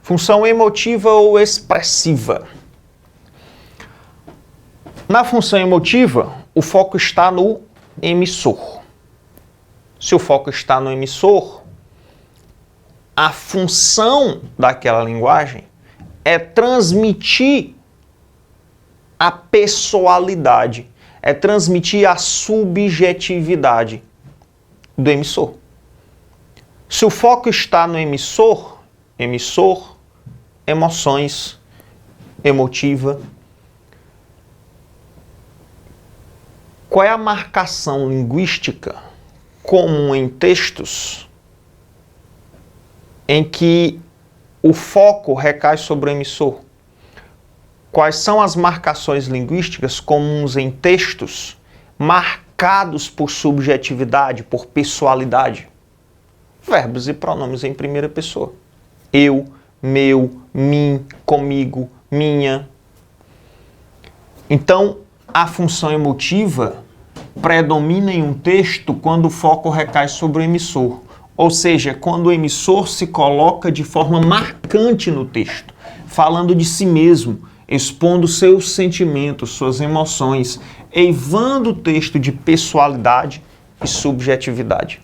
Função emotiva ou expressiva. Na função emotiva, o foco está no emissor. Se o foco está no emissor, a função daquela linguagem é transmitir a pessoalidade, é transmitir a subjetividade do emissor. Se o foco está no emissor, emoções, emotiva. Qual é a marcação linguística comum em textos em que o foco recai sobre o emissor? Quais são as marcações linguísticas comuns em textos marcados por subjetividade, por pessoalidade? Verbos e pronomes em primeira pessoa. Eu, meu, mim, comigo, minha. Então, a função emotiva predomina em um texto quando o foco recai sobre o emissor. Ou seja, quando o emissor se coloca de forma marcante no texto, falando de si mesmo, expondo seus sentimentos, suas emoções, eivando o texto de pessoalidade e subjetividade.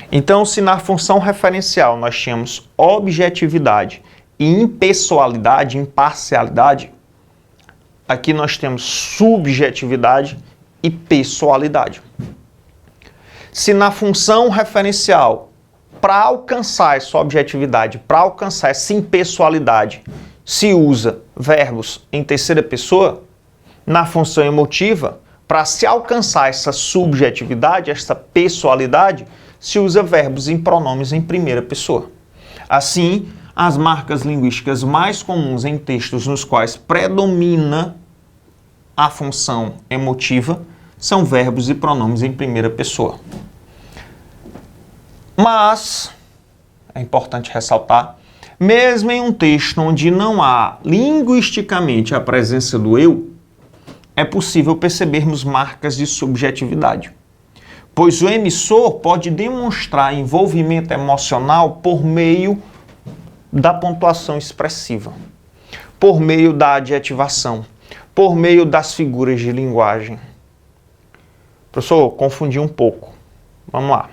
Então, se na função referencial nós tínhamos objetividade e impessoalidade, imparcialidade, aqui nós temos subjetividade e pessoalidade. Se na função referencial, para alcançar essa objetividade, para alcançar essa impessoalidade, se usa verbos em terceira pessoa, na função emotiva, para se alcançar essa subjetividade, essa pessoalidade, se usa verbos em pronomes em primeira pessoa. Assim, as marcas linguísticas mais comuns em textos nos quais predomina a função emotiva são verbos e pronomes em primeira pessoa. Mas, é importante ressaltar, mesmo em um texto onde não há linguisticamente a presença do eu, é possível percebermos marcas de subjetividade, pois o emissor pode demonstrar envolvimento emocional por meio da pontuação expressiva, por meio da adjetivação, por meio das figuras de linguagem. Professor, confundi um pouco. Vamos lá.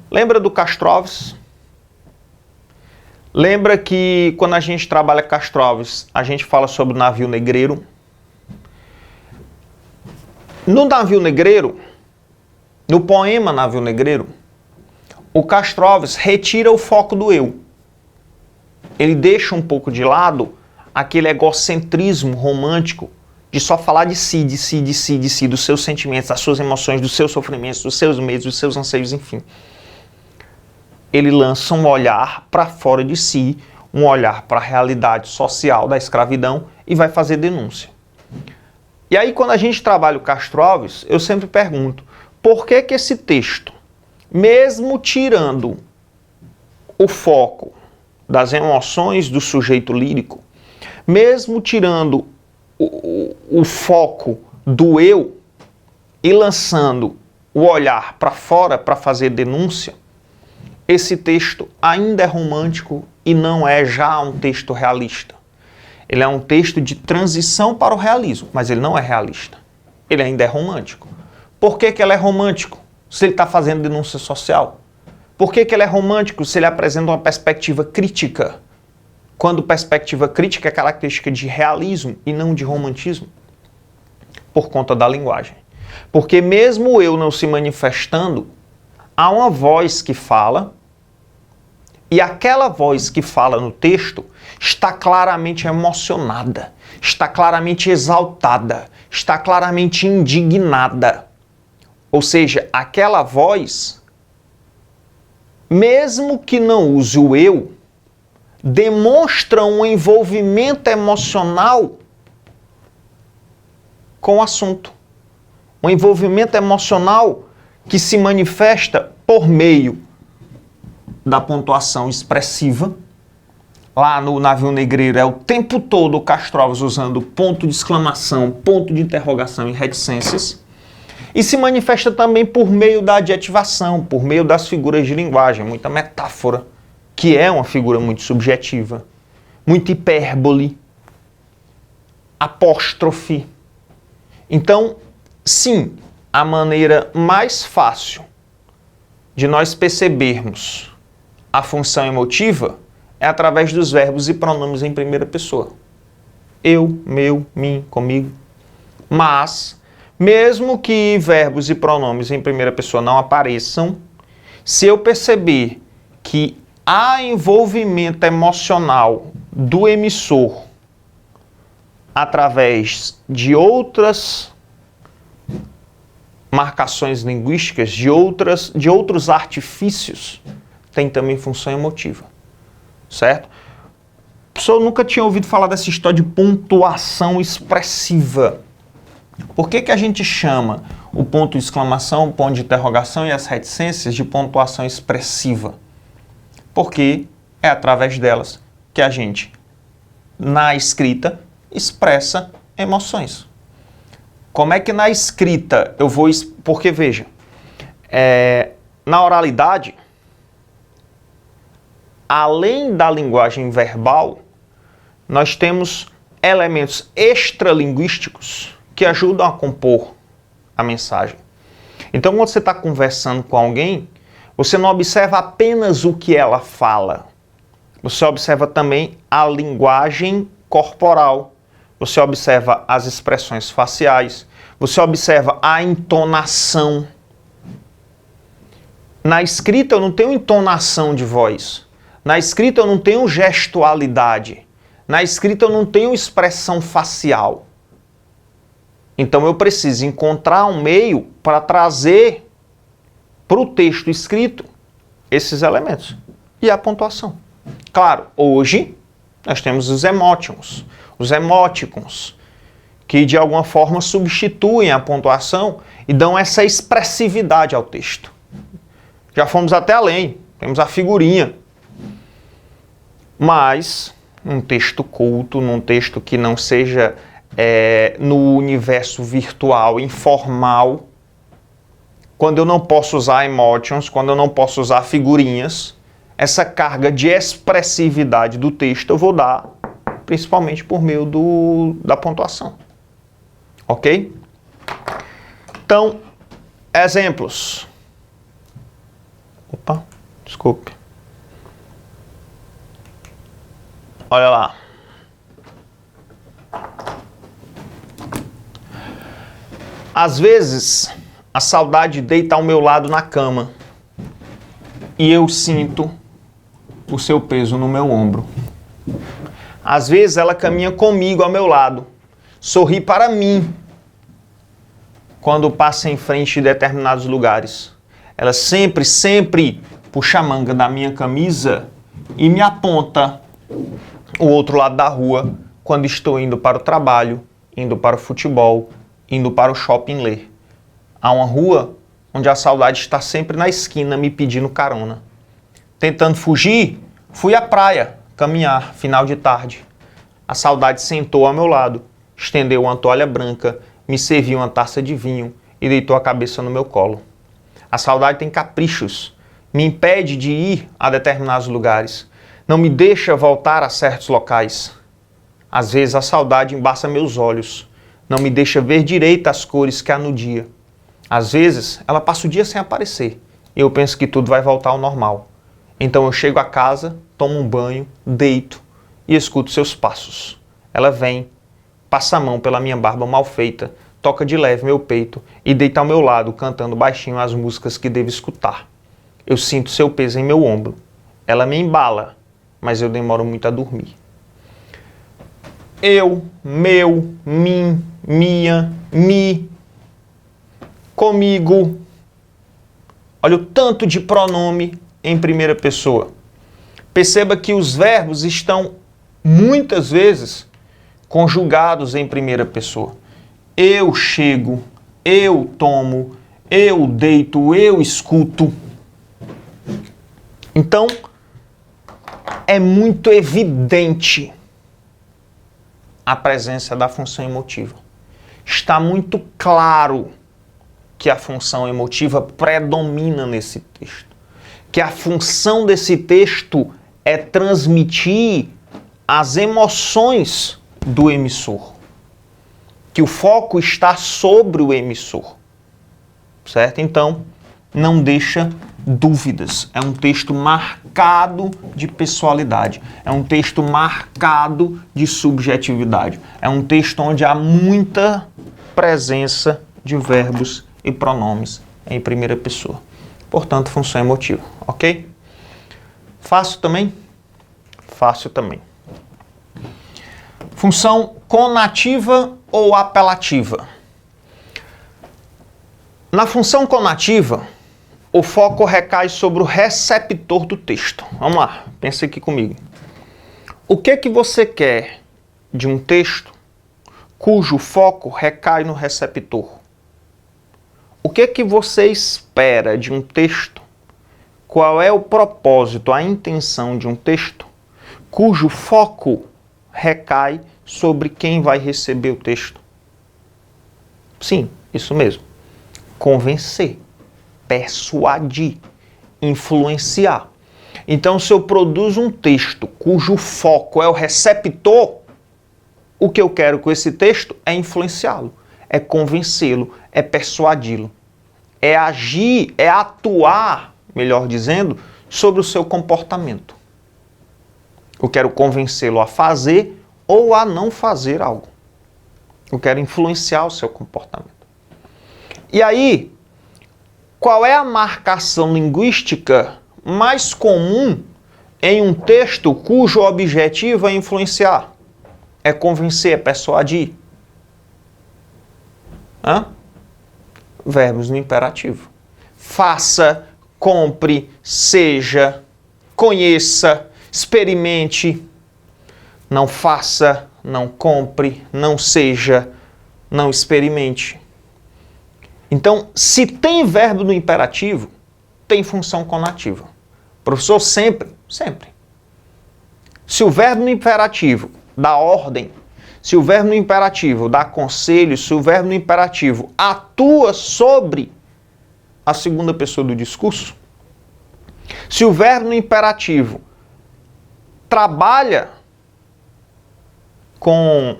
Lembra do Castroves? Lembra que quando a gente trabalha Castroves, a gente fala sobre o navio negreiro? No navio negreiro, no poema Navio Negreiro, o Castroves retira o foco do eu. Ele deixa um pouco de lado aquele egocentrismo romântico de só falar de si, dos seus sentimentos, das suas emoções, dos seus sofrimentos, dos seus medos, dos seus anseios, enfim. Ele lança um olhar para fora de si, um olhar para a realidade social da escravidão e vai fazer denúncia. E aí, quando a gente trabalha o Castroves, eu sempre pergunto, por que que esse texto, mesmo tirando o foco das emoções do sujeito lírico, mesmo tirando o foco do eu e lançando o olhar para fora para fazer denúncia, esse texto ainda é romântico e não é já um texto realista. Ele é um texto de transição para o realismo, mas ele não é realista. Ele ainda é romântico. Por que que ele é romântico se ele está fazendo denúncia social? Por que que ele é romântico se ele apresenta uma perspectiva crítica? Quando perspectiva crítica é característica de realismo e não de romantismo? Por conta da linguagem. Porque mesmo eu não se manifestando, há uma voz que fala, e aquela voz que fala no texto está claramente emocionada, está claramente exaltada, está claramente indignada. Ou seja, aquela voz, mesmo que não use o eu, demonstra um envolvimento emocional com o assunto. Um envolvimento emocional que se manifesta por meio da pontuação expressiva lá no navio negreiro é o tempo todo o Castrovas usando ponto de exclamação, ponto de interrogação e reticências. E se manifesta também por meio da adjetivação, por meio das figuras de linguagem, muita metáfora, que é uma figura muito subjetiva, muita hipérbole, apóstrofe. Então, sim, a maneira mais fácil de nós percebermos a função emotiva é através dos verbos e pronomes em primeira pessoa. Eu, meu, mim, comigo. Mas, mesmo que verbos e pronomes em primeira pessoa não apareçam, se eu perceber que há envolvimento emocional do emissor através de outras marcações linguísticas, de outros artifícios, tem também função emotiva, certo? A pessoa nunca tinha ouvido falar dessa história de pontuação expressiva. Por que a gente chama o ponto de exclamação, o ponto de interrogação e as reticências de pontuação expressiva? Porque é através delas que a gente, na escrita, expressa emoções. Como é que na escrita eu vou... Porque, veja, na oralidade, além da linguagem verbal, nós temos elementos extralinguísticos que ajudam a compor a mensagem. Então, quando você está conversando com alguém, você não observa apenas o que ela fala. Você observa também a linguagem corporal. Você observa as expressões faciais. Você observa a entonação. Na escrita eu não tenho entonação de voz. Na escrita eu não tenho gestualidade. Na escrita eu não tenho expressão facial. Então eu preciso encontrar um meio para trazer para o texto escrito esses elementos. E a pontuação. Claro, hoje nós temos os emoticons, que de alguma forma substituem a pontuação e dão essa expressividade ao texto. Já fomos até além, temos a figurinha. Mas, num texto culto, num texto que não seja no universo virtual, informal, quando eu não posso usar emotions, quando eu não posso usar figurinhas, essa carga de expressividade do texto eu vou dar principalmente por meio da pontuação. Ok? Então, exemplos. Opa, desculpe. Olha lá. Às vezes, a saudade deita ao meu lado na cama e eu sinto o seu peso no meu ombro. Às vezes, ela caminha comigo ao meu lado, sorri para mim quando passa em frente de determinados lugares. Ela sempre puxa a manga da minha camisa e me aponta o outro lado da rua quando estou indo para o trabalho, indo para o futebol, indo para o shopping ler. Há uma rua onde a saudade está sempre na esquina me pedindo carona. Tentando fugir, fui à praia, caminhar, final de tarde. A saudade sentou ao meu lado, estendeu uma toalha branca, me serviu uma taça de vinho e deitou a cabeça no meu colo. A saudade tem caprichos, me impede de ir a determinados lugares, não me deixa voltar a certos locais. Às vezes a saudade embaça meus olhos, não me deixa ver direito as cores que há no dia. Às vezes ela passa o dia sem aparecer e eu penso que tudo vai voltar ao normal. Então eu chego a casa, tomo um banho, deito e escuto seus passos. Ela vem, passa a mão pela minha barba mal feita, toca de leve meu peito e deita ao meu lado, cantando baixinho as músicas que devo escutar. Eu sinto seu peso em meu ombro. Ela me embala, mas eu demoro muito a dormir. Eu, meu, mim, minha, mi, comigo. Olha o tanto de pronome em primeira pessoa. Perceba que os verbos estão muitas vezes conjugados em primeira pessoa. Eu chego, eu tomo, eu deito, eu escuto. Então, é muito evidente a presença da função emotiva. Está muito claro que a função emotiva predomina nesse texto. Que a função desse texto é transmitir as emoções do emissor. Que o foco está sobre o emissor. Certo? Então, não deixa dúvidas. É um texto marcado de pessoalidade. É um texto marcado de subjetividade. É um texto onde há muita presença de verbos e pronomes em primeira pessoa. Portanto, função emotiva. Ok? Fácil também? Fácil também. Função conativa ou apelativa? Na função conativa, o foco recai sobre o receptor do texto. Vamos lá, pensa aqui comigo. O que que você quer de um texto cujo foco recai no receptor? O que que você espera de um texto? Qual é o propósito, a intenção de um texto cujo foco recai sobre quem vai receber o texto? Sim, isso mesmo. Convencer, persuadir, influenciar. Então, se eu produzo um texto cujo foco é o receptor, o que eu quero com esse texto é influenciá-lo, é convencê-lo, é persuadi-lo, é agir, é atuar, melhor dizendo, sobre o seu comportamento. Eu quero convencê-lo a fazer ou a não fazer algo. Eu quero influenciar o seu comportamento. E aí, qual é a marcação linguística mais comum em um texto cujo objetivo é influenciar? É convencer, é persuadir? Verbos no imperativo. Faça, compre, seja, conheça, experimente. Não faça, não compre, não seja, não experimente. Então, se tem verbo no imperativo, tem função conativa. Professor, sempre? Sempre. Se o verbo no imperativo dá ordem, se o verbo no imperativo dá conselho, se o verbo no imperativo atua sobre a segunda pessoa do discurso, se o verbo no imperativo trabalha com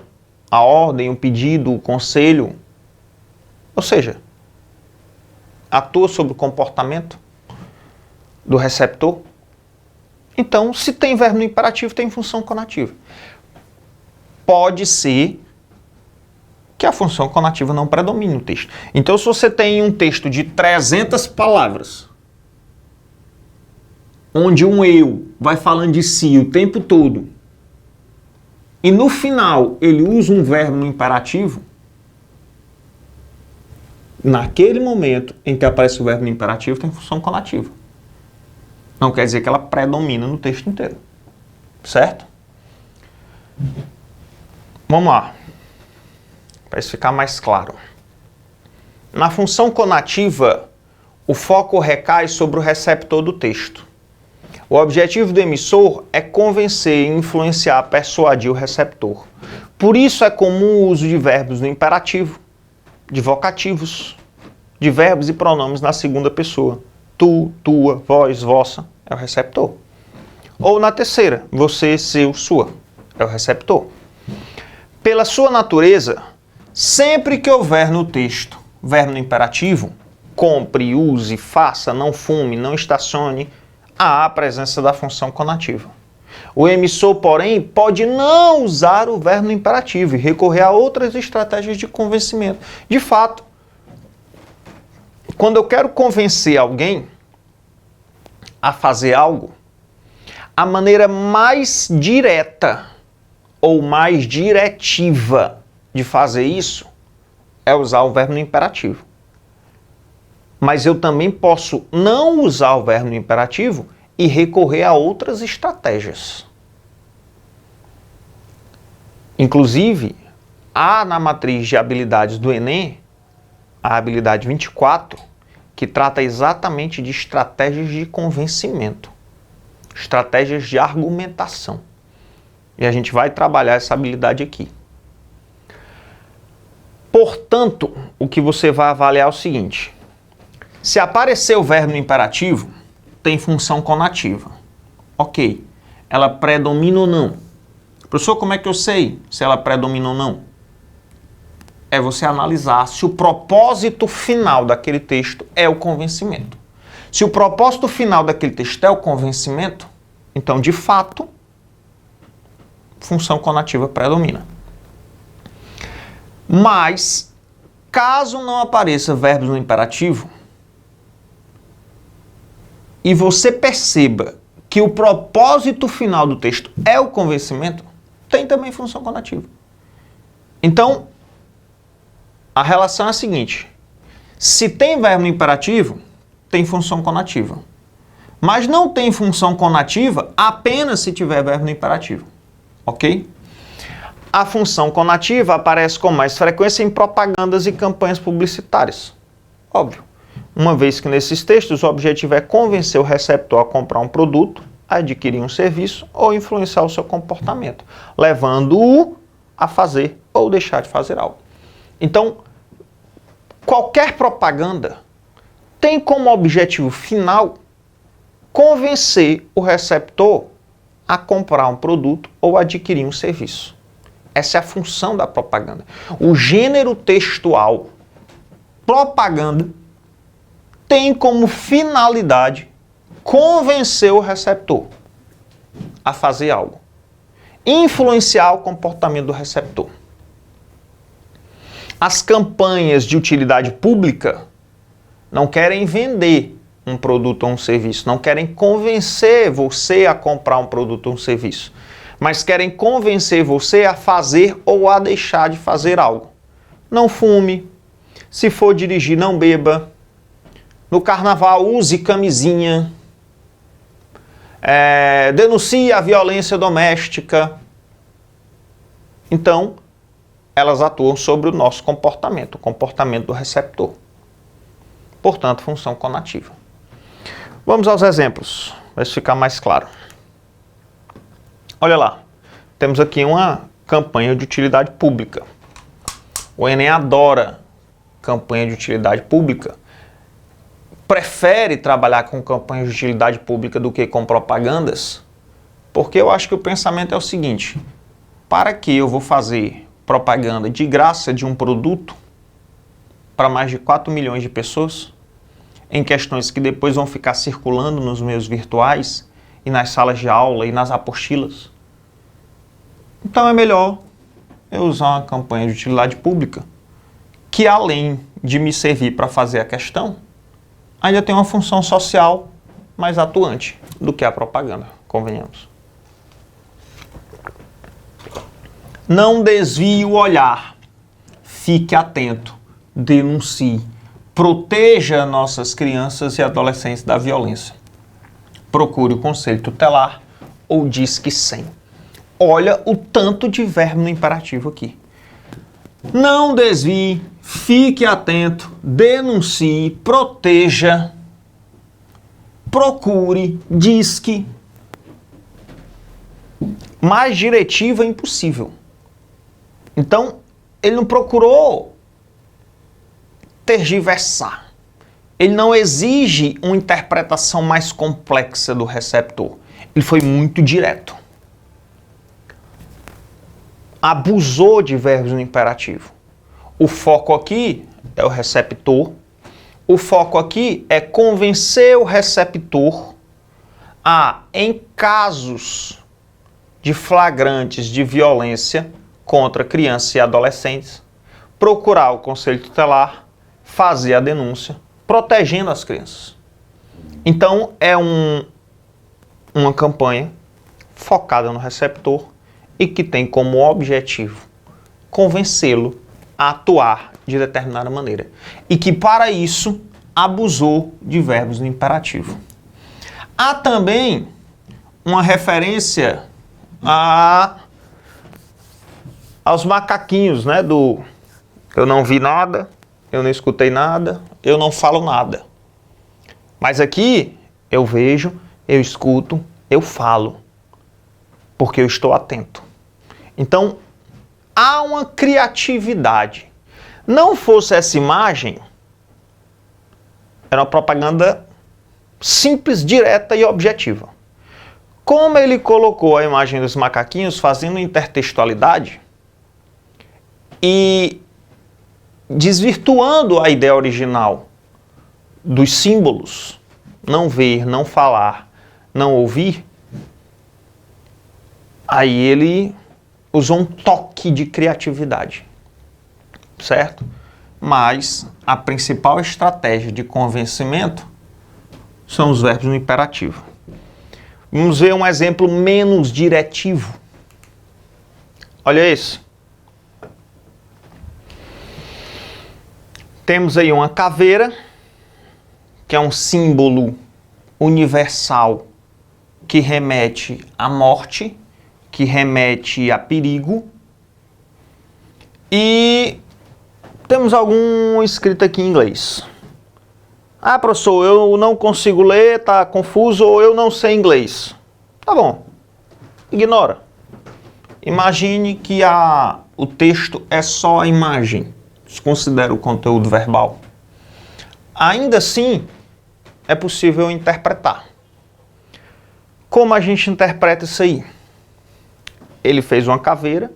a ordem, o pedido, o conselho, ou seja, atua sobre o comportamento do receptor, então, se tem verbo no imperativo, tem função conativa. Pode ser que a função conativa não predomine no texto. Então, se você tem um texto de 300 palavras, onde um eu vai falando de si o tempo todo, e no final ele usa um verbo no imperativo, naquele momento em que aparece o verbo no imperativo, tem função conativa. Não quer dizer que ela predomina no texto inteiro. Certo? Vamos lá. Para isso ficar mais claro. Na função conativa, o foco recai sobre o receptor do texto. O objetivo do emissor é convencer, influenciar, persuadir o receptor. Por isso é comum o uso de verbos no imperativo, de vocativos, de verbos e pronomes na segunda pessoa. Tu, tua, vós, vossa, é o receptor. Ou na terceira, você, seu, sua, é o receptor. Pela sua natureza, sempre que houver no texto verbo no imperativo, compre, use, faça, não fume, não estacione, há a presença da função conativa. O emissor, porém, pode não usar o verbo no imperativo e recorrer a outras estratégias de convencimento. De fato, quando eu quero convencer alguém a fazer algo, a maneira mais direta ou mais diretiva de fazer isso é usar o verbo no imperativo. Mas eu também posso não usar o verbo no imperativo e recorrer a outras estratégias. Inclusive, há na matriz de habilidades do Enem, a habilidade 24, que trata exatamente de estratégias de convencimento. estratégias de argumentação. E a gente vai trabalhar essa habilidade aqui. Portanto, o que você vai avaliar é o seguinte: se aparecer o verbo no imperativo, tem função conativa. Ok. Ela predomina ou não? Professor, como é que eu sei se ela predomina ou não? É você analisar se o propósito final daquele texto é o convencimento. Se o propósito final daquele texto é o convencimento, então, de fato, função conativa predomina. Mas, caso não apareça verbos no imperativo, e você perceba que o propósito final do texto é o convencimento, tem também função conativa. Então, a relação é a seguinte: se tem verbo no imperativo, tem função conativa. Mas não tem função conativa apenas se tiver verbo no imperativo. Ok? A função conativa aparece com mais frequência em propagandas e campanhas publicitárias. Óbvio. Uma vez que nesses textos o objetivo é convencer o receptor a comprar um produto, a adquirir um serviço ou influenciar o seu comportamento, levando-o a fazer ou deixar de fazer algo. Então, qualquer propaganda tem como objetivo final convencer o receptor a comprar um produto ou adquirir um serviço. Essa é a função da propaganda. O gênero textual propaganda tem como finalidade convencer o receptor a fazer algo, influenciar o comportamento do receptor. As campanhas de utilidade pública não querem vender um produto ou um serviço, não querem convencer você a comprar um produto ou um serviço, mas querem convencer você a fazer ou a deixar de fazer algo. Não fume, se for dirigir, não beba, no carnaval use camisinha, denuncie a violência doméstica. Então, elas atuam sobre o nosso comportamento, o comportamento do receptor. Portanto, função conativa. Vamos aos exemplos, para ficar mais claro. Olha lá, temos aqui uma campanha de utilidade pública. O Enem adora campanha de utilidade pública, prefere trabalhar com campanhas de utilidade pública do que com propagandas, porque eu acho que o pensamento é o seguinte: para que eu vou fazer propaganda de graça de um produto para mais de 4 milhões de pessoas, em questões que depois vão ficar circulando nos meios virtuais e nas salas de aula e nas apostilas? Então é melhor eu usar uma campanha de utilidade pública que, além de me servir para fazer a questão, ainda tem uma função social mais atuante do que a propaganda, convenhamos. Não desvie o olhar, fique atento, denuncie, proteja nossas crianças e adolescentes da violência. Procure o conselho tutelar ou Disque 100. Olha o tanto de verbo no imperativo aqui. Não desvie, fique atento, denuncie, proteja, procure, disque. Mais diretiva é impossível. Então, ele não procurou tergiversar. Ele não exige uma interpretação mais complexa do receptor. Ele foi muito direto. Abusou de verbos no imperativo. O foco aqui é o receptor. O foco aqui é convencer o receptor a, em casos de flagrantes de violência contra crianças e adolescentes, procurar o conselho tutelar, fazer a denúncia, protegendo as crianças. Então, é uma campanha focada no receptor e que tem como objetivo convencê-lo a atuar de determinada maneira. E que, para isso, abusou de verbos no imperativo. Há também uma referência aos macaquinhos, né? Do eu não vi nada, eu não escutei nada, eu não falo nada. Mas aqui eu vejo, eu escuto, Eu falo, porque eu estou atento. Então, há uma criatividade. Não fosse essa imagem, era uma propaganda simples, direta e objetiva. Como ele colocou a imagem dos macaquinhos fazendo intertextualidade e desvirtuando a ideia original dos símbolos, não ver, não falar, não ouvir, aí ele usou um toque de criatividade, certo? Mas a principal estratégia de convencimento são os verbos no imperativo. Vamos ver um exemplo menos diretivo. Olha esse. Temos aí uma caveira, que é um símbolo universal que remete à morte, que remete a perigo. E temos algum escrito aqui em inglês. Ah, professor, eu não consigo ler, tá confuso, ou eu não sei inglês. Tá bom, ignora. Imagine que o texto é só a imagem. Desconsidera o conteúdo verbal. Ainda assim, é possível interpretar. Como a gente interpreta isso aí? Ele fez uma caveira,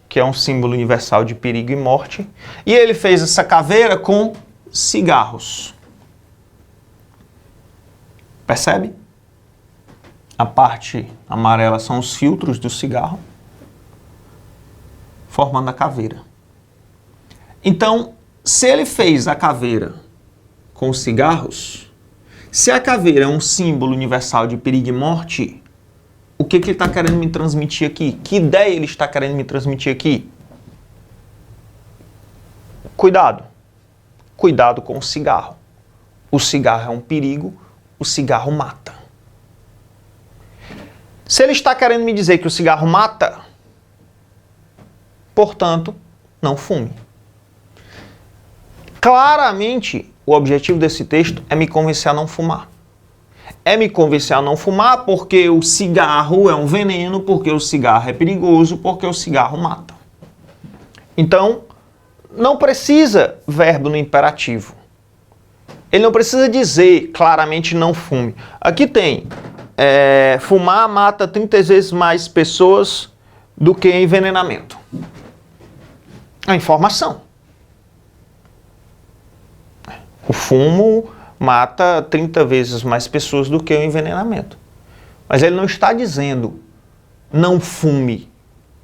que é um símbolo universal de perigo e morte, e ele fez essa caveira com cigarros. Percebe? A parte amarela são os filtros do cigarro, formando a caveira. Então, se ele fez a caveira com os cigarros, se a caveira é um símbolo universal de perigo e morte, o que ele está querendo me transmitir aqui? Que ideia ele está querendo me transmitir aqui? Cuidado. Cuidado com o cigarro. O cigarro é um perigo, o cigarro mata. Se ele está querendo me dizer que o cigarro mata, portanto, não fume. Claramente, o objetivo desse texto é me convencer a não fumar. É me convencer a não fumar porque o cigarro é um veneno, porque o cigarro é perigoso, porque o cigarro mata. Então, não precisa verbo no imperativo. Ele não precisa dizer claramente não fume. Aqui tem, fumar mata 30 vezes mais pessoas do que envenenamento. A informação. O fumo mata 30 vezes mais pessoas do que o envenenamento. Mas ele não está dizendo não fume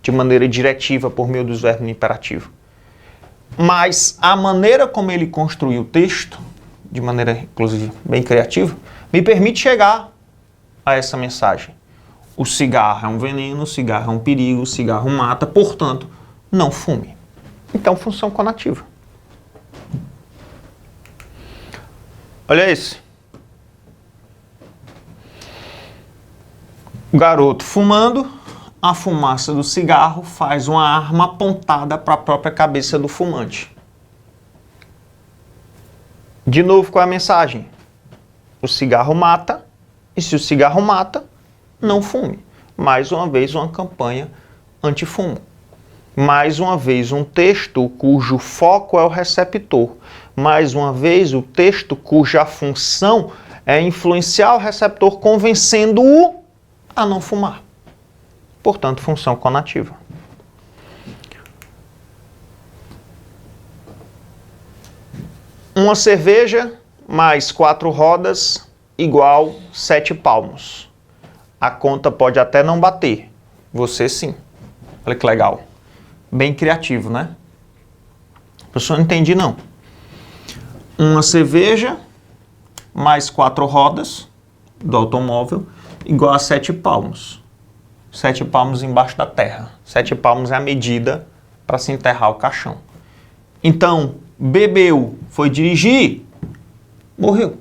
de maneira diretiva por meio dos verbos no imperativo. Mas a maneira como ele construiu o texto, de maneira, inclusive, bem criativa, me permite chegar a essa mensagem. O cigarro é um veneno, o cigarro é um perigo, o cigarro mata, portanto, não fume. Então, função conativa. Olha esse. O garoto fumando, a fumaça do cigarro faz uma arma apontada para a própria cabeça do fumante. De novo, qual é a mensagem? O cigarro mata, e se o cigarro mata, não fume. Mais uma vez, uma campanha anti-fumo. Mais uma vez, um texto cujo foco é o receptor. Mais uma vez, o texto cuja função é influenciar o receptor, convencendo-o a não fumar. Portanto, função conativa. Uma cerveja mais 4 rodas igual 7 palmos. A conta pode até não bater. Você sim. Olha que legal. Bem criativo, né? Professor, não entendi não. Uma cerveja mais 4 rodas do automóvel igual a 7 palmos. 7 palmos embaixo da terra. 7 palmos é a medida para se enterrar o caixão. Então, bebeu, foi dirigir, morreu.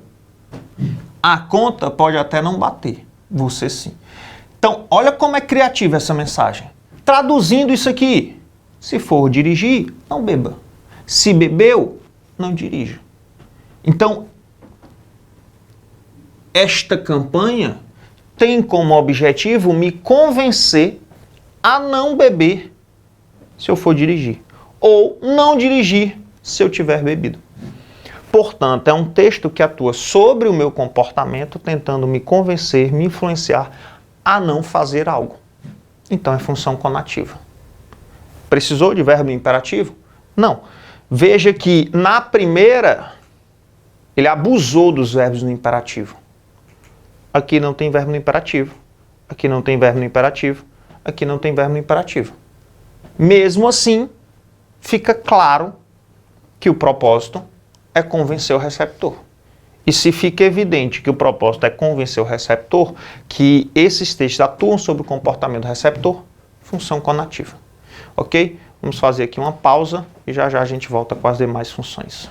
A conta pode até não bater. Você sim. Então, olha como é criativa essa mensagem. Traduzindo isso aqui. Se for dirigir, não beba. Se bebeu, não dirija. Então, esta campanha tem como objetivo me convencer a não beber se eu for dirigir, ou não dirigir se eu tiver bebido. Portanto, é um texto que atua sobre o meu comportamento, tentando me convencer, me influenciar a não fazer algo. Então é função conativa. Precisou de verbo imperativo? Não. Veja que na primeira, ele abusou dos verbos no imperativo. Aqui não tem verbo no imperativo. Aqui não tem verbo no imperativo. Aqui não tem verbo no imperativo. Mesmo assim, fica claro que o propósito é convencer o receptor. E se fica evidente que o propósito é convencer o receptor, que esses textos atuam sobre o comportamento do receptor, função conativa. Ok? Vamos fazer aqui uma pausa e já já a gente volta com as demais funções.